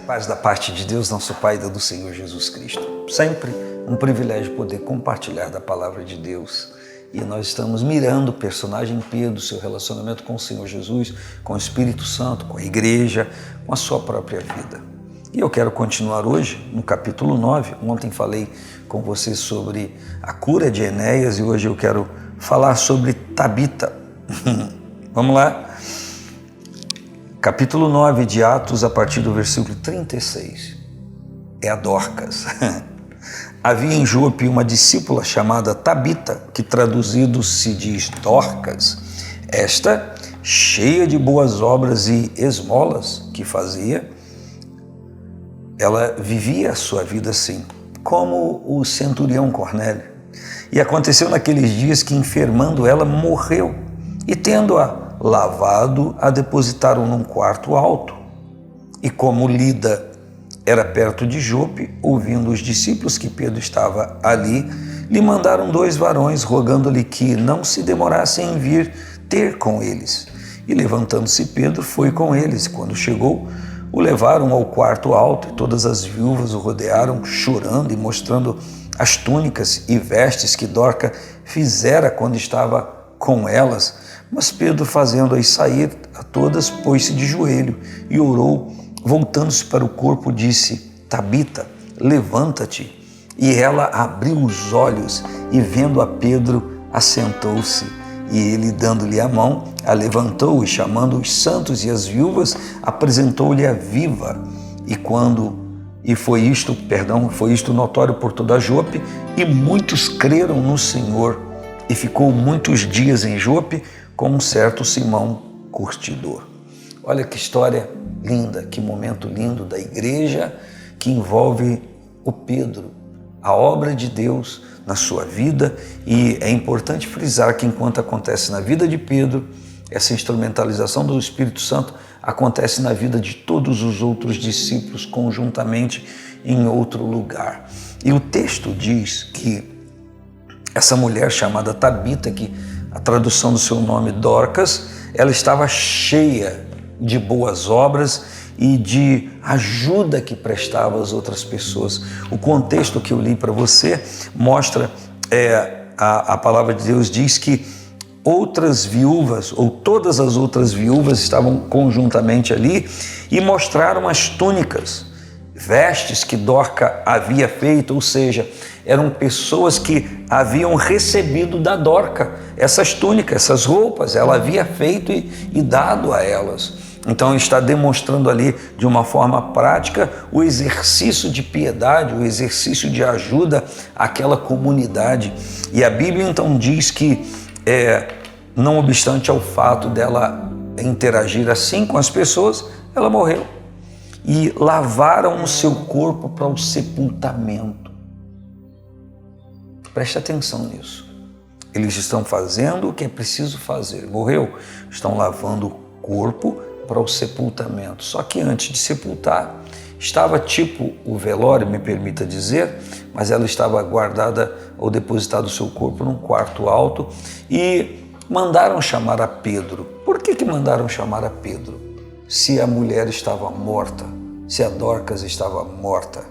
Paz da parte de Deus, nosso Pai e do Senhor Jesus Cristo. Sempre um privilégio poder compartilhar da palavra de Deus. E nós estamos mirando o personagem Pedro, seu relacionamento com o Senhor Jesus, com o Espírito Santo, com a igreja, com a sua própria vida. E eu quero continuar hoje no capítulo 9. Ontem falei com você sobre a cura de Enéas e hoje eu quero falar sobre Tabita. Vamos lá? Capítulo 9 de Atos, a partir do versículo 36. É a Dorcas. Havia em Jope uma discípula chamada Tabita, que traduzido se diz Dorcas. Esta, cheia de boas obras e esmolas que fazia, ela vivia a sua vida assim, como o centurião Cornélio. E aconteceu naqueles dias que, enfermando ela, morreu, e tendo-a lavado, a depositaram num quarto alto. E como Lida era perto de Jope, ouvindo os discípulos que Pedro estava ali, lhe mandaram 2 varões, rogando-lhe que não se demorasse em vir ter com eles. E levantando-se Pedro, foi com eles. Quando chegou, o levaram ao quarto alto, e todas as viúvas o rodearam, chorando e mostrando as túnicas e vestes que Dorcas fizera quando estava com elas. Mas Pedro, fazendo-as sair a todas, pôs-se de joelho e orou. Voltando-se para o corpo, disse: Tabita, levanta-te. E ela abriu os olhos e, vendo a Pedro, assentou-se. E ele, dando-lhe a mão, a levantou e, chamando os santos e as viúvas, apresentou-lhe a viva. E foi isto notório por toda a Jope, e muitos creram no Senhor. E ficou muitos dias em Jope com um certo Simão curtidor. Olha que história linda, que momento lindo da igreja que envolve o Pedro, a obra de Deus na sua vida. E é importante frisar que enquanto acontece na vida de Pedro, essa instrumentalização do Espírito Santo acontece na vida de todos os outros discípulos conjuntamente em outro lugar. E o texto diz que essa mulher chamada Tabita, que a tradução do seu nome Dorcas, ela estava cheia de boas obras e de ajuda que prestava às outras pessoas. O contexto que eu li para você mostra, a palavra de Deus diz que outras viúvas, ou todas as outras viúvas, estavam conjuntamente ali e mostraram as túnicas, vestes que Dorcas havia feito, ou seja, eram pessoas que haviam recebido da Dorcas essas túnicas, essas roupas, ela havia feito e dado a elas. Então está demonstrando ali de uma forma prática o exercício de piedade, o exercício de ajuda àquela comunidade. E a Bíblia então diz que, não obstante ao fato dela interagir assim com as pessoas, ela morreu. E lavaram o seu corpo para o sepultamento. Preste atenção nisso. Eles estão fazendo o que é preciso fazer. Morreu, estão lavando o corpo para o sepultamento. Só que antes de sepultar, estava tipo o velório, me permita dizer, mas ela estava guardada ou depositada o seu corpo num quarto alto e mandaram chamar a Pedro. Por que mandaram chamar a Pedro? Se a mulher estava morta, se a Dorcas estava morta.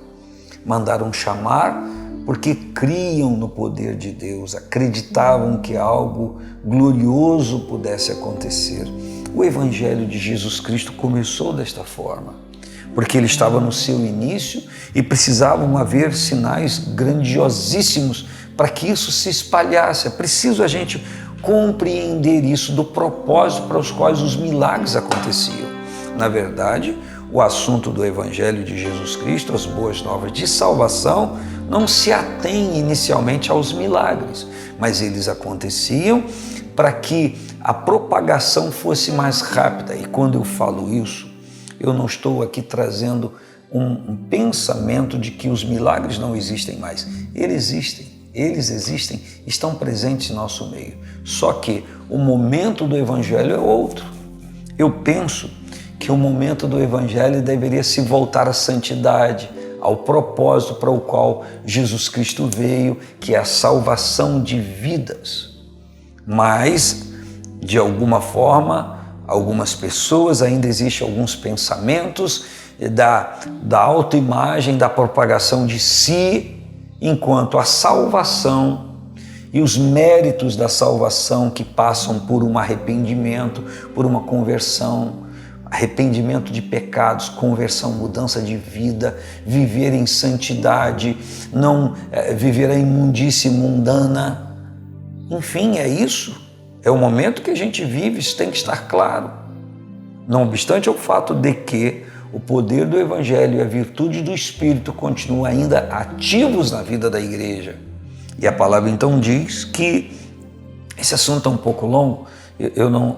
Mandaram chamar porque criam no poder de Deus, acreditavam que algo glorioso pudesse acontecer. O Evangelho de Jesus Cristo começou desta forma, porque ele estava no seu início e precisavam haver sinais grandiosíssimos para que isso se espalhasse. É preciso a gente compreender isso, do propósito para os quais os milagres aconteciam. Na verdade, o assunto do Evangelho de Jesus Cristo, as boas novas de salvação, não se atém inicialmente aos milagres, mas eles aconteciam para que a propagação fosse mais rápida. E quando eu falo isso, eu não estou aqui trazendo um pensamento de que os milagres não existem mais. Eles existem, estão presentes em nosso meio. Só que o momento do Evangelho é outro. Eu penso que o momento do Evangelho deveria se voltar à santidade, ao propósito para o qual Jesus Cristo veio, que é a salvação de vidas. Mas, de alguma forma, algumas pessoas, ainda existem alguns pensamentos da autoimagem, da propagação de si, enquanto a salvação e os méritos da salvação que passam por um arrependimento, por uma conversão, arrependimento de pecados, conversão, mudança de vida, viver em santidade, não viver a imundície mundana. Enfim, é isso. É o momento que a gente vive, isso tem que estar claro. Não obstante o fato de que o poder do Evangelho e a virtude do Espírito continuam ainda ativos na vida da igreja. E a palavra então diz que esse assunto é um pouco longo,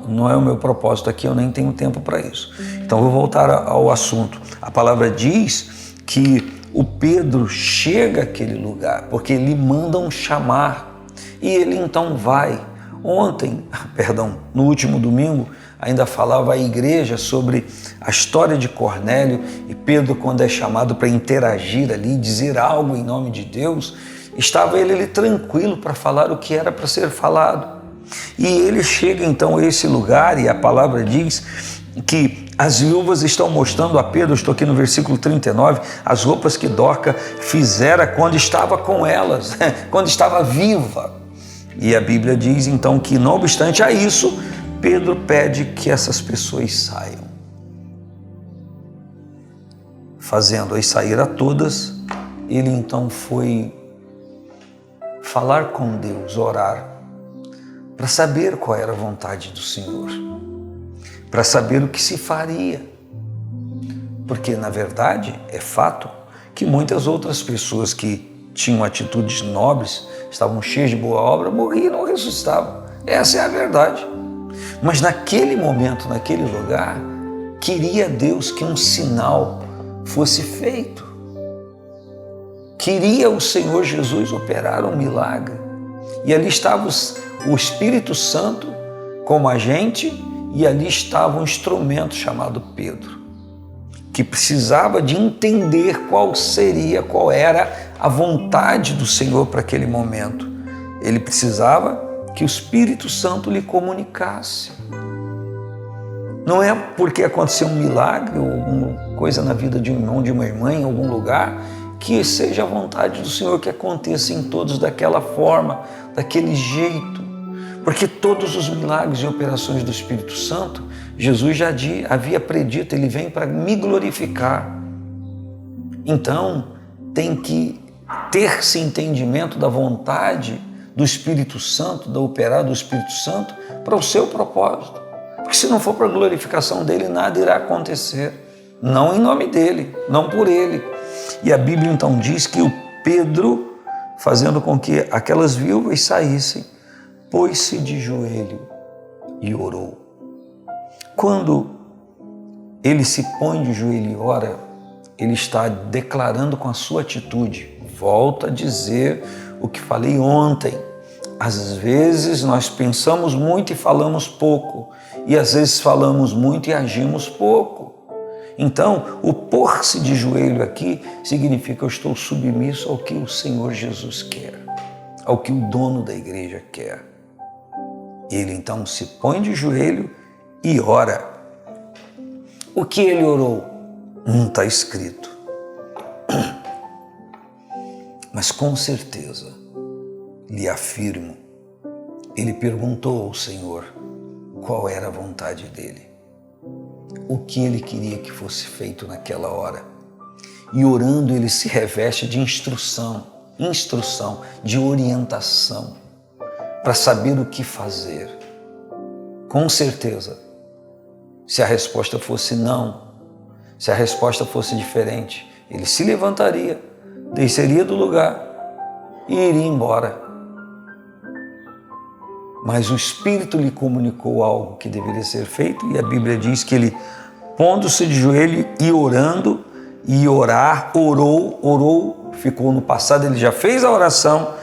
não é o meu propósito aqui, eu nem tenho tempo para isso. Então vou voltar ao assunto. A palavra diz que o Pedro chega àquele lugar, porque lhe mandam chamar, e ele então vai. No último domingo, ainda falava à igreja sobre a história de Cornélio, e Pedro, quando é chamado para interagir ali, dizer algo em nome de Deus, estava ele ali tranquilo para falar o que era para ser falado. E ele chega então a esse lugar, e a palavra diz que as viúvas estão mostrando a Pedro, estou aqui no versículo 39, as roupas que Dorca fizera quando estava com elas, quando estava viva. E a Bíblia diz então que, não obstante a isso, Pedro pede que essas pessoas saiam. Fazendo-as sair a todas, ele então foi falar com Deus, orar, para saber qual era a vontade do Senhor, para saber o que se faria. Porque, na verdade, é fato que muitas outras pessoas que tinham atitudes nobres, estavam cheias de boa obra, morriam e não ressuscitavam. Essa é a verdade. Mas naquele momento, naquele lugar, queria Deus que um sinal fosse feito. Queria o Senhor Jesus operar um milagre. E ali estava o Espírito Santo como agente, e ali estava um instrumento chamado Pedro, que precisava de entender qual era a vontade do Senhor para aquele momento. Ele precisava que o Espírito Santo lhe comunicasse. Não é porque aconteceu um milagre ou alguma coisa na vida de um irmão, de uma irmã, em algum lugar, que seja a vontade do Senhor que aconteça em todos daquela forma, daquele jeito. Porque todos os milagres e operações do Espírito Santo, Jesus já havia predito, ele vem para me glorificar. Então, tem que ter esse entendimento da vontade do Espírito Santo, da operar do Espírito Santo, para o seu propósito. Porque se não for para a glorificação dele, nada irá acontecer. Não em nome dele, não por ele. E a Bíblia então diz que o Pedro, fazendo com que aquelas viúvas saíssem, pôs-se de joelho e orou. Quando ele se põe de joelho e ora, ele está declarando com a sua atitude. Volto a dizer o que falei ontem. Às vezes nós pensamos muito e falamos pouco, e às vezes falamos muito e agimos pouco. Então, o pôr-se de joelho aqui significa que eu estou submisso ao que o Senhor Jesus quer, ao que o dono da igreja quer. Ele então se põe de joelho e ora. O que ele orou? Não está escrito. Mas com certeza, lhe afirmo, ele perguntou ao Senhor qual era a vontade dele, o que ele queria que fosse feito naquela hora. E orando, ele se reveste de instrução, de orientação, para saber o que fazer. Com certeza, se a resposta fosse não, se a resposta fosse diferente, ele se levantaria, desceria do lugar e iria embora. Mas o Espírito lhe comunicou algo que deveria ser feito, e a Bíblia diz que ele, pondo-se de joelho e orando, e orou, ficou no passado, ele já fez a oração,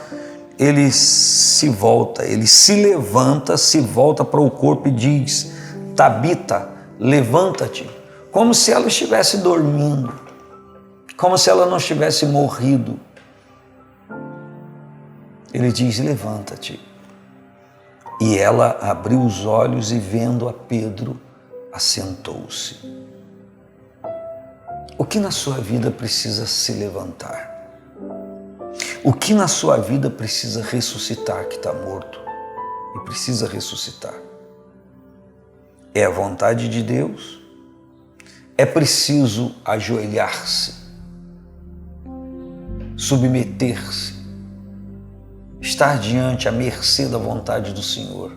ele se volta, ele se levanta, se volta para o corpo e diz: Tabita, levanta-te, como se ela estivesse dormindo, como se ela não tivesse morrido. Ele diz: levanta-te. E ela abriu os olhos e, vendo a Pedro, assentou-se. O que na sua vida precisa se levantar? O que na sua vida precisa ressuscitar que está morto e precisa ressuscitar? É a vontade de Deus? É preciso ajoelhar-se, submeter-se, estar diante à mercê da vontade do Senhor?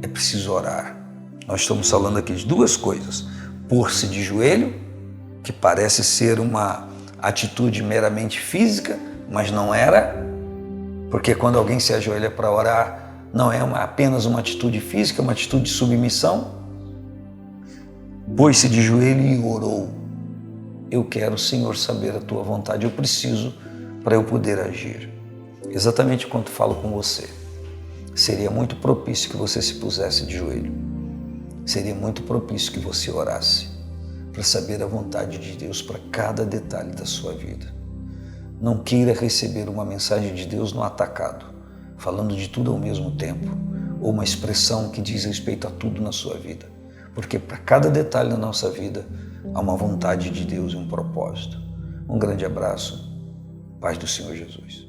É preciso orar. Nós estamos falando aqui de duas coisas: pôr-se de joelho, que parece ser uma atitude meramente física, mas não era, porque quando alguém se ajoelha para orar, não é apenas uma atitude física, é uma atitude de submissão. Pôs-se de joelho e orou. Eu quero, Senhor, saber a tua vontade, eu preciso para eu poder agir. Exatamente quando falo com você, seria muito propício que você se pusesse de joelho. Seria muito propício que você orasse para saber a vontade de Deus para cada detalhe da sua vida. Não queira receber uma mensagem de Deus no atacado, falando de tudo ao mesmo tempo, ou uma expressão que diz respeito a tudo na sua vida, porque para cada detalhe da nossa vida há uma vontade de Deus e um propósito. Um grande abraço, paz do Senhor Jesus.